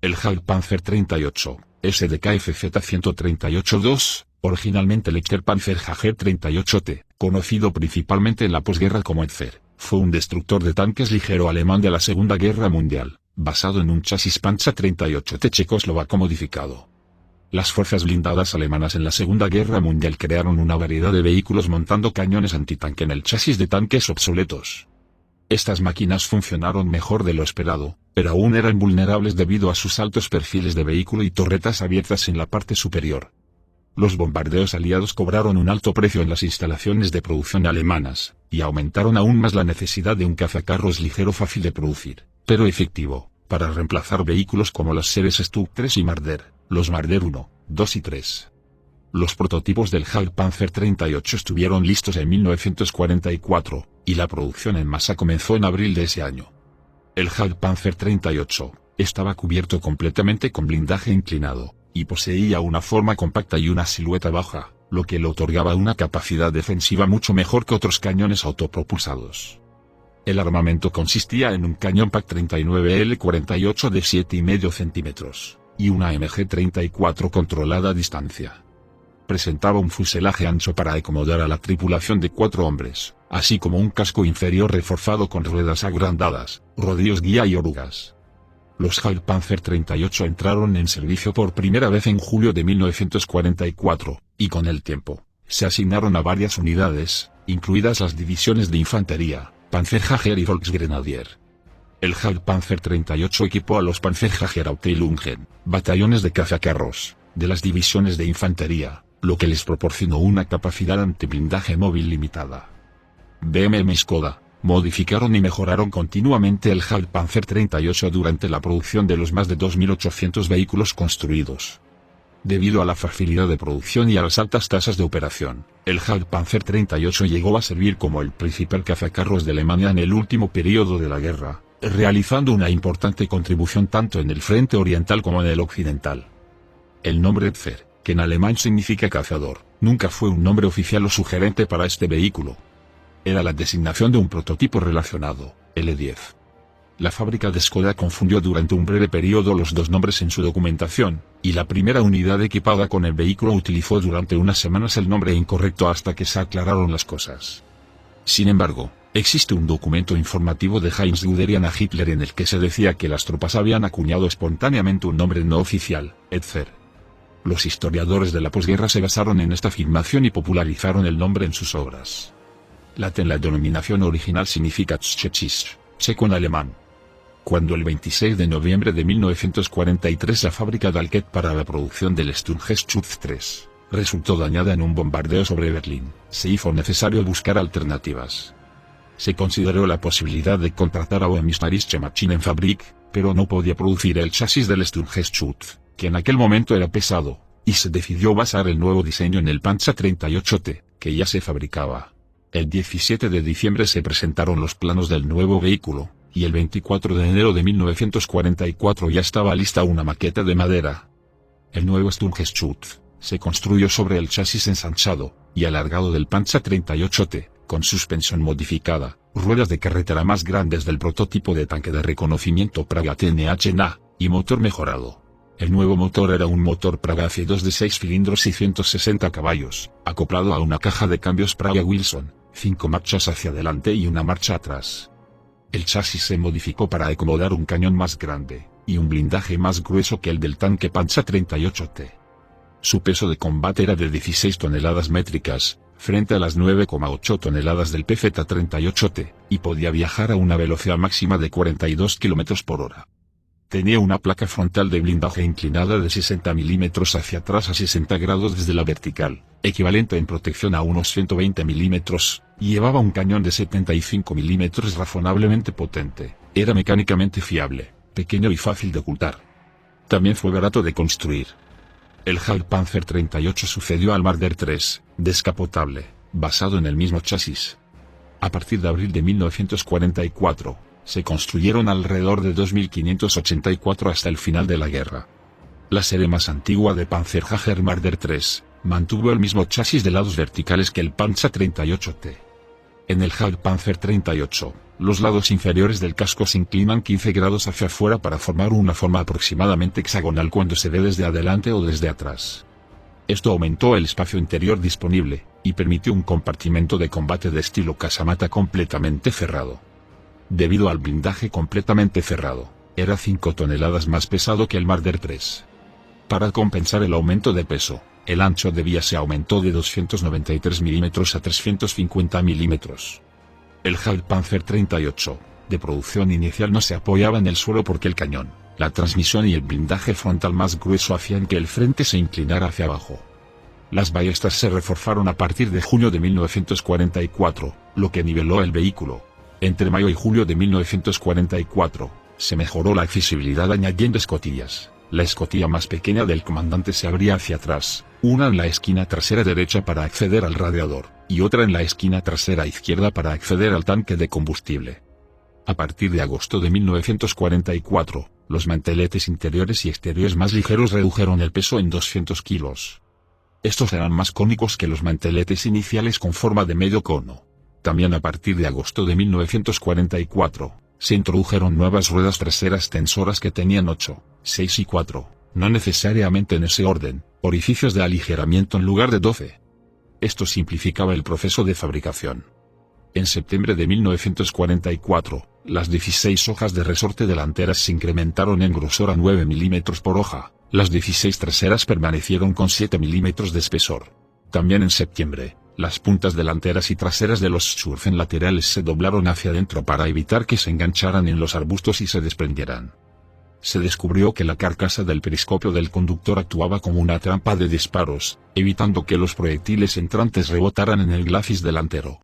El Hauptpanzer 38, SDKFZ-138-2, originalmente Panzerjäger 38T, conocido principalmente en la posguerra como Etzer, fue un destructor de tanques ligero alemán de la Segunda Guerra Mundial, basado en un chasis Panzer 38T checoslovaco modificado. Las fuerzas blindadas alemanas en la Segunda Guerra Mundial crearon una variedad de vehículos montando cañones antitanque en el chasis de tanques obsoletos. Estas máquinas funcionaron mejor de lo esperado, pero aún eran vulnerables debido a sus altos perfiles de vehículo y torretas abiertas en la parte superior. Los bombardeos aliados cobraron un alto precio en las instalaciones de producción alemanas, y aumentaron aún más la necesidad de un cazacarros ligero fácil de producir, pero efectivo, para reemplazar vehículos como las series Stuka 3 y Marder, los Marder 1, 2 y 3. Los prototipos del Hauptpanzer 38 estuvieron listos en 1944, y la producción en masa comenzó en abril de ese año. El Hauptpanzer 38 estaba cubierto completamente con blindaje inclinado, y poseía una forma compacta y una silueta baja, lo que le otorgaba una capacidad defensiva mucho mejor que otros cañones autopropulsados. El armamento consistía en un cañón PaK-39L48 de 7,5 centímetros, y una MG-34 controlada a distancia. Presentaba un fuselaje ancho para acomodar a la tripulación de 4 hombres, así como un casco inferior reforzado con ruedas agrandadas, rodillos guía y orugas. Los Hauptpanzer 38 entraron en servicio por primera vez en julio de 1944, y con el tiempo, se asignaron a varias unidades, incluidas las divisiones de infantería, Panzerjäger y Volksgrenadier. El Hauptpanzer 38 equipó a los Panzerjäger Abteilungen, batallones de cazacarros, de las divisiones de infantería, lo que les proporcionó una capacidad antiblindaje móvil limitada. BMW y Škoda modificaron y mejoraron continuamente el Hauptpanzer 38 durante la producción de los más de 2.800 vehículos construidos. Debido a la facilidad de producción y a las altas tasas de operación, el Hauptpanzer 38 llegó a servir como el principal cazacarros de Alemania en el último periodo de la guerra, realizando una importante contribución tanto en el frente oriental como en el occidental. El nombre Etzer, que en alemán significa cazador, nunca fue un nombre oficial o sugerente para este vehículo. Era la designación de un prototipo relacionado, L10. La fábrica de Škoda confundió durante un breve periodo los dos nombres en su documentación, y la primera unidad equipada con el vehículo utilizó durante unas semanas el nombre incorrecto hasta que se aclararon las cosas. Sin embargo, existe un documento informativo de Heinz Guderian a Hitler en el que se decía que las tropas habían acuñado espontáneamente un nombre no oficial, Etzer. Los historiadores de la posguerra se basaron en esta afirmación y popularizaron el nombre en sus obras. La denominación original significa Tschechisch, checo en alemán. Cuando el 26 de noviembre de 1943 la fábrica de Alket para la producción del Sturmgeschütz 3 resultó dañada en un bombardeo sobre Berlín, se hizo necesario buscar alternativas. Se consideró la posibilidad de contratar a Maschine Maschinenfabrik, pero no podía producir el chasis del Sturmgeschütz, que en aquel momento era pesado, y se decidió basar el nuevo diseño en el Panzer 38T, que ya se fabricaba. El 17 de diciembre se presentaron los planos del nuevo vehículo, y el 24 de enero de 1944 ya estaba lista una maqueta de madera. El nuevo Sturmgeschütz se construyó sobre el chasis ensanchado y alargado del Panzer 38T, con suspensión modificada, ruedas de carretera más grandes del prototipo de tanque de reconocimiento Praga TNH-NA, y motor mejorado. El nuevo motor era un motor Praga C2 de 6 cilindros y 160 caballos, acoplado a una caja de cambios Praga Wilson, 5 marchas hacia adelante y una marcha atrás. El chasis se modificó para acomodar un cañón más grande, y un blindaje más grueso que el del tanque Panzer 38T. Su peso de combate era de 16 toneladas métricas, frente a las 9,8 toneladas del PZ-38T, y podía viajar a una velocidad máxima de 42 km por hora. Tenía una placa frontal de blindaje inclinada de 60 milímetros hacia atrás a 60 grados desde la vertical, equivalente en protección a unos 120 milímetros, y llevaba un cañón de 75 milímetros razonablemente potente. Era mecánicamente fiable, pequeño y fácil de ocultar. También fue barato de construir. El Hauptpanzer 38 sucedió al Marder 3, descapotable, basado en el mismo chasis. A partir de abril de 1944, se construyeron alrededor de 2.584 hasta el final de la guerra. La serie más antigua de Panzerjäger Marder 3, mantuvo el mismo chasis de lados verticales que el Panzer 38T. En el Hauptpanzer 38, Los lados inferiores del casco se inclinan 15 grados hacia afuera para formar una forma aproximadamente hexagonal cuando se ve desde adelante o desde atrás. Esto aumentó el espacio interior disponible, y permitió un compartimento de combate de estilo casamata completamente cerrado. Debido al blindaje completamente cerrado, era 5 toneladas más pesado que el Marder 3. Para compensar el aumento de peso, el ancho de vía se aumentó de 293 mm a 350 mm. El Hauptpanzer 38, de producción inicial, no se apoyaba en el suelo porque el cañón, la transmisión y el blindaje frontal más grueso hacían que el frente se inclinara hacia abajo. Las ballestas se reforzaron a partir de junio de 1944, lo que niveló el vehículo. Entre mayo y julio de 1944, se mejoró la accesibilidad añadiendo escotillas. La escotilla más pequeña del comandante se abría hacia atrás, una en la esquina trasera derecha para acceder al radiador, y otra en la esquina trasera izquierda para acceder al tanque de combustible. A partir de agosto de 1944, los manteletes interiores y exteriores más ligeros redujeron el peso en 200 kilos. Estos eran más cónicos que los manteletes iniciales con forma de medio cono. También a partir de agosto de 1944, se introdujeron nuevas ruedas traseras tensoras que tenían 8, 6 y 4, no necesariamente en ese orden, orificios de aligeramiento en lugar de 12. Esto simplificaba el proceso de fabricación. En septiembre de 1944, las 16 hojas de resorte delanteras se incrementaron en grosor a 9 mm por hoja, las 16 traseras permanecieron con 7 mm de espesor. También en septiembre, las puntas delanteras y traseras de los Schürfen laterales se doblaron hacia adentro para evitar que se engancharan en los arbustos y se desprendieran. Se descubrió que la carcasa del periscopio del conductor actuaba como una trampa de disparos, evitando que los proyectiles entrantes rebotaran en el glacis delantero.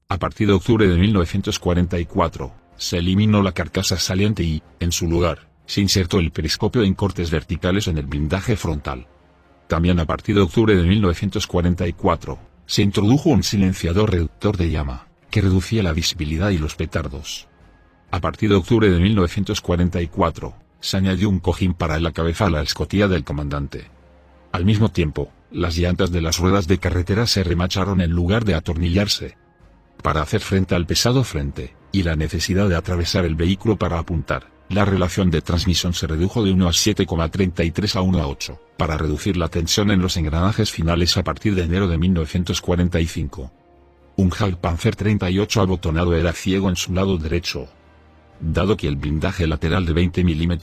A partir de octubre de 1944, se eliminó la carcasa saliente y, en su lugar, se insertó el periscopio en cortes verticales en el blindaje frontal. También a partir de octubre de 1944, se introdujo un silenciador reductor de llama, que reducía la visibilidad y los petardos. A partir de octubre de 1944, se añadió un cojín para la cabeza a la escotilla del comandante. Al mismo tiempo, las llantas de las ruedas de carretera se remacharon en lugar de atornillarse. Para hacer frente al pesado frente, y la necesidad de atravesar el vehículo para apuntar, la relación de transmisión se redujo de 1 a 7,33 a 1 a 8, para reducir la tensión en los engranajes finales a partir de enero de 1945. Un Hauptpanzer 38 abotonado era ciego en su lado derecho. Dado que el blindaje lateral de 20 mm,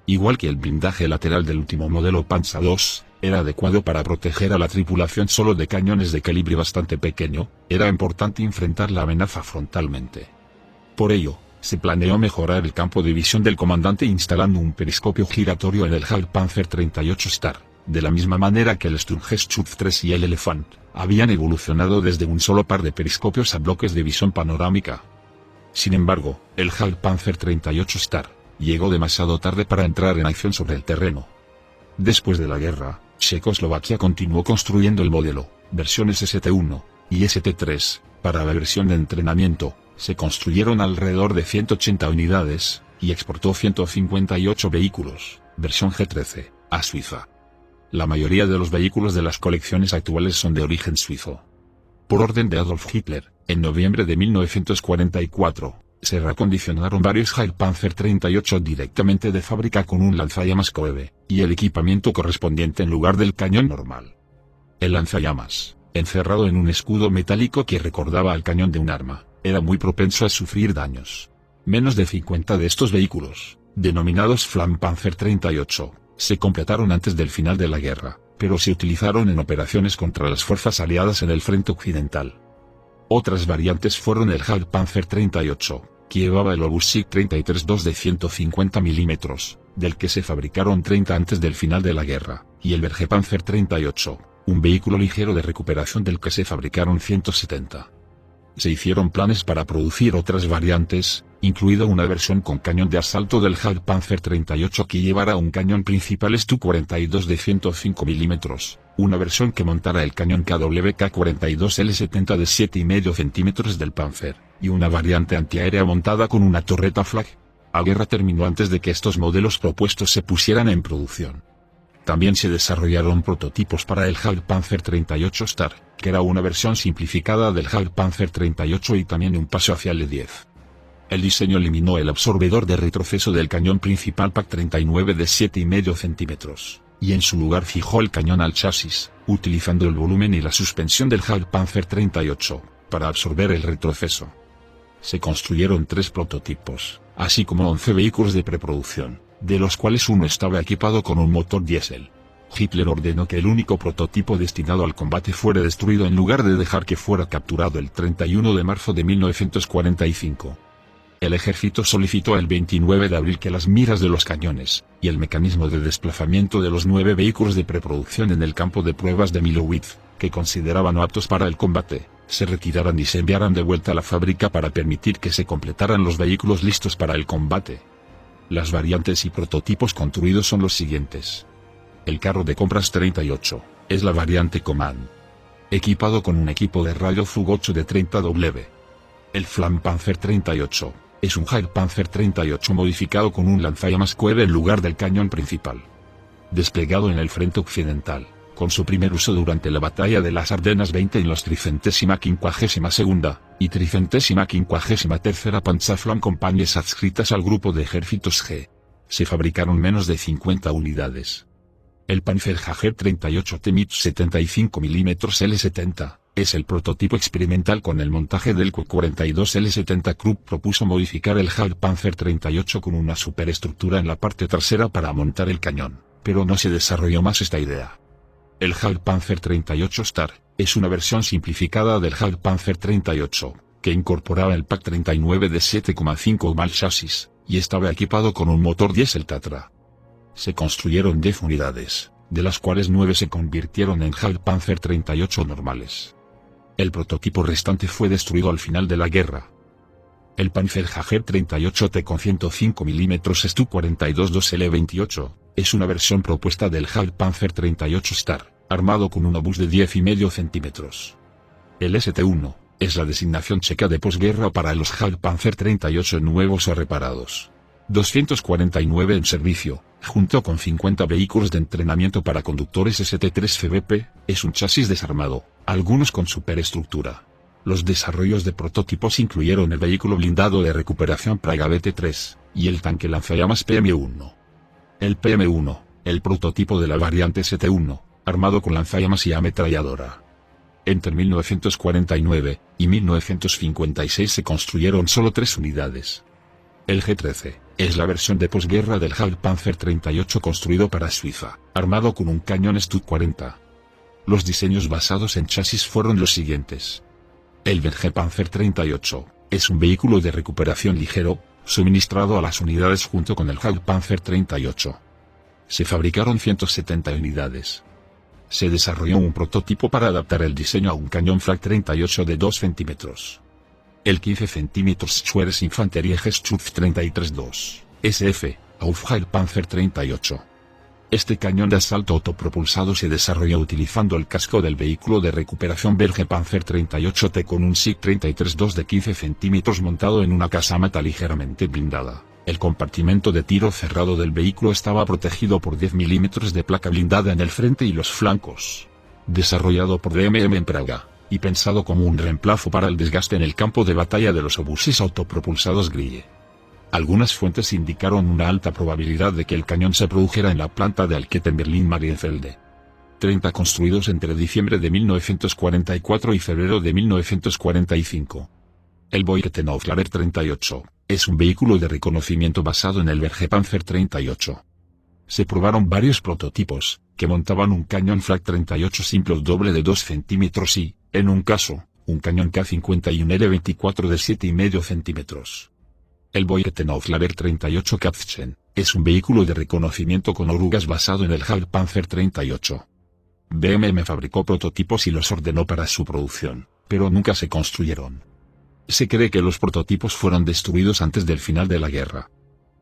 igual que el blindaje lateral del último modelo Panzer II, era adecuado para proteger a la tripulación solo de cañones de calibre bastante pequeño, era importante enfrentar la amenaza frontalmente. Por ello, se planeó mejorar el campo de visión del comandante instalando un periscopio giratorio en el Hauptpanzer 38 Star, de la misma manera que el Sturmgeschütz 3 y el Elefant, habían evolucionado desde un solo par de periscopios a bloques de visión panorámica. Sin embargo, el Hauptpanzer 38 Star llegó demasiado tarde para entrar en acción sobre el terreno. Después de la guerra, Checoslovaquia continuó construyendo el modelo, versiones ST-1 y ST-3, para la versión de entrenamiento. Se construyeron alrededor de 180 unidades, y exportó 158 vehículos, versión G13, a Suiza. La mayoría de los vehículos de las colecciones actuales son de origen suizo. Por orden de Adolf Hitler, en noviembre de 1944, se reacondicionaron varios Hauptpanzer 38 directamente de fábrica con un lanzallamas Koebe, y el equipamiento correspondiente en lugar del cañón normal. El lanzallamas, encerrado en un escudo metálico que recordaba al cañón de un arma, era muy propenso a sufrir daños. Menos de 50 de estos vehículos, denominados Flampanzer 38, se completaron antes del final de la guerra, pero se utilizaron en operaciones contra las fuerzas aliadas en el frente occidental. Otras variantes fueron el Hauptpanzer 38, que llevaba el Obus-Sig 33-2 de 150 mm, del que se fabricaron 30 antes del final de la guerra, y el Bergepanzer 38, un vehículo ligero de recuperación del que se fabricaron 170. Se hicieron planes para producir otras variantes, incluida una versión con cañón de asalto del Hauptpanzer 38 que llevara un cañón principal Stu-42 de 105 mm, una versión que montara el cañón KWK-42L70 de 7,5 cm del Panzer, y una variante antiaérea montada con una torreta Flak. La guerra terminó antes de que estos modelos propuestos se pusieran en producción. También se desarrollaron prototipos para el Hauptpanzer 38 Star, que era una versión simplificada del Hauptpanzer 38 y también un paso hacia el E-10. El diseño eliminó el absorbedor de retroceso del cañón principal PaK 39 de 7,5 centímetros, y en su lugar fijó el cañón al chasis, utilizando el volumen y la suspensión del Hauptpanzer 38, para absorber el retroceso. Se construyeron 3 prototipos, así como 11 vehículos de preproducción, de los cuales uno estaba equipado con un motor diésel. Hitler ordenó que el único prototipo destinado al combate fuera destruido en lugar de dejar que fuera capturado el 31 de marzo de 1945. El ejército solicitó el 29 de abril que las miras de los cañones, y el mecanismo de desplazamiento de los 9 vehículos de preproducción en el campo de pruebas de Millowitz, que consideraban no aptos para el combate, se retiraran y se enviaran de vuelta a la fábrica para permitir que se completaran los vehículos listos para el combate. Las variantes y prototipos construidos son los siguientes. El carro de compras 38, es la variante Command. Equipado con un equipo de radio Zug-8 de 30W. El Flampanzer 38. Es un Hauptpanzer 38 modificado con un lanzallamas Koeber en lugar del cañón principal. Desplegado en el frente occidental, con su primer uso durante la batalla de las Ardenas 20 en los 352ª y 353ª Panzerflankompanies adscritas al grupo de ejércitos G. Se fabricaron menos de 50 unidades. El Panzerjäger 38 T-MIT 75 mm L70. Es el prototipo experimental con el montaje del Q-42 L70. Krupp propuso modificar el Hauptpanzer 38 con una superestructura en la parte trasera para montar el cañón, pero no se desarrolló más esta idea. El Hauptpanzer 38 Star, es una versión simplificada del Hauptpanzer 38, que incorporaba el PaK 39 de 7,5 mal chasis, y estaba equipado con un motor diésel Tatra. Se construyeron 10 unidades, de las cuales 9 se convirtieron en Hauptpanzer 38 normales. El prototipo restante fue destruido al final de la guerra. El Panzerjäger 38T con 105 mm Stu-42-2L28, es una versión propuesta del Hauptpanzer 38 Star, armado con un obús de 10,5 centímetros. El ST-1, es la designación checa de posguerra para los Hauptpanzer 38 nuevos o reparados. 249 en servicio, junto con 50 vehículos de entrenamiento para conductores ST-3 CBP, es un chasis desarmado, algunos con superestructura. Los desarrollos de prototipos incluyeron el vehículo blindado de recuperación Praga BT-3, y el tanque lanzallamas PM-1. El PM-1, el prototipo de la variante ST-1, armado con lanzallamas y ametralladora. Entre 1949 y 1956 se construyeron solo 3 unidades. El G-13, es la versión de posguerra del Hauptpanzer 38 construido para Suiza, armado con un cañón Stu-40. Los diseños basados en chasis fueron los siguientes. El Bergepanzer 38, es un vehículo de recuperación ligero, suministrado a las unidades junto con el Hauptpanzer 38. Se fabricaron 170 unidades. Se desarrolló un prototipo para adaptar el diseño a un cañón Flak 38 de 2 centímetros. El 15 cm Schweres Infanteriegeschuss 33-2, SF, auf Hauptpanzer 38. Este cañón de asalto autopropulsado se desarrolló utilizando el casco del vehículo de recuperación Bergepanzer 38T con un SIG 33-2 de 15 cm montado en una casamata ligeramente blindada. El compartimento de tiro cerrado del vehículo estaba protegido por 10 mm de placa blindada en el frente y los flancos. Desarrollado por DMM en Praga, y pensado como un reemplazo para el desgaste en el campo de batalla de los obuses autopropulsados Grille. Algunas fuentes indicaron una alta probabilidad de que el cañón se produjera en la planta de Alket en Berlín-Marienfelde. 30 construidos entre diciembre de 1944 y febrero de 1945. El Boyktenauflader 38, es un vehículo de reconocimiento basado en el Bergepanzer 38. Se probaron varios prototipos, que montaban un cañón Flak 38 simple doble de 2 centímetros y, en un caso, un cañón K51L24 de 7,5 centímetros. El Boyktenauflader 38 Kampfchen, es un vehículo de reconocimiento con orugas basado en el Hauptpanzer 38. BMM fabricó prototipos y los ordenó para su producción, pero nunca se construyeron. Se cree que los prototipos fueron destruidos antes del final de la guerra.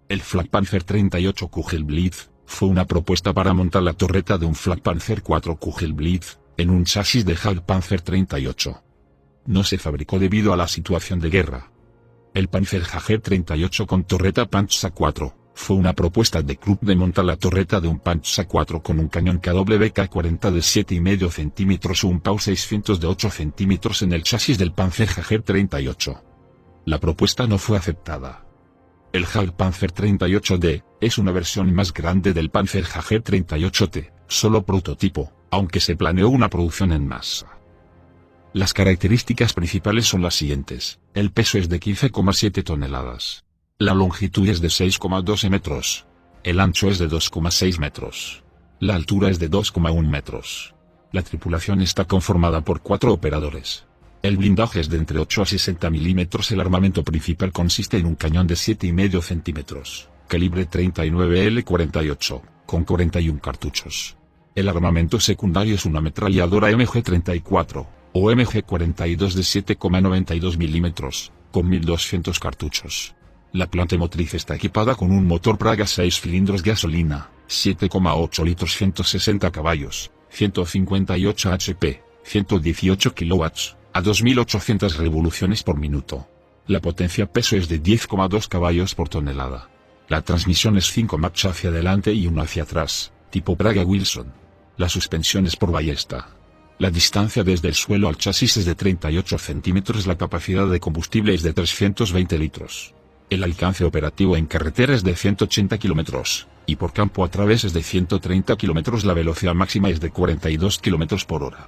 El Flakpanzer 38 Kugelblitz, fue una propuesta para montar la torreta de un Flakpanzer 4 Kugelblitz, en un chasis de Hauptpanzer 38. No se fabricó debido a la situación de guerra. El Panzerjäger 38 con torreta Panzer 4, fue una propuesta de Krupp de montar la torreta de un Panzer 4 con un cañón KWK-40 de 7,5 centímetros o un PAU 600 de 8 centímetros en el chasis del Panzerjäger 38. La propuesta no fue aceptada. El Jagdpanzer 38D es una versión más grande del Panzerjäger 38T, solo prototipo, aunque se planeó una producción en masa. Las características principales son las siguientes: el peso es de 15,7 toneladas. La longitud es de 6,12 metros. El ancho es de 2,6 metros. La altura es de 2,1 metros. La tripulación está conformada por 4 operadores. El blindaje es de entre 8 a 60 milímetros. El armamento principal consiste en un cañón de 7,5 centímetros, calibre 39L48, con 41 cartuchos. El armamento secundario es una ametralladora MG34, o MG42 de 7,92 milímetros, con 1200 cartuchos. La planta motriz está equipada con un motor Praga 6 cilindros gasolina, 7,8 litros, 160 caballos, 158 HP, 118 kilowatts, a 2800 revoluciones por minuto. La potencia peso es de 10,2 caballos por tonelada. La transmisión es 5 marchas hacia adelante y 1 hacia atrás, tipo Praga Wilson. La suspensión es por ballesta. La distancia desde el suelo al chasis es de 38 centímetros. La capacidad de combustible es de 320 litros. El alcance operativo en carretera es de 180 kilómetros, y por campo a través es de 130 kilómetros. La velocidad máxima es de 42 kilómetros por hora.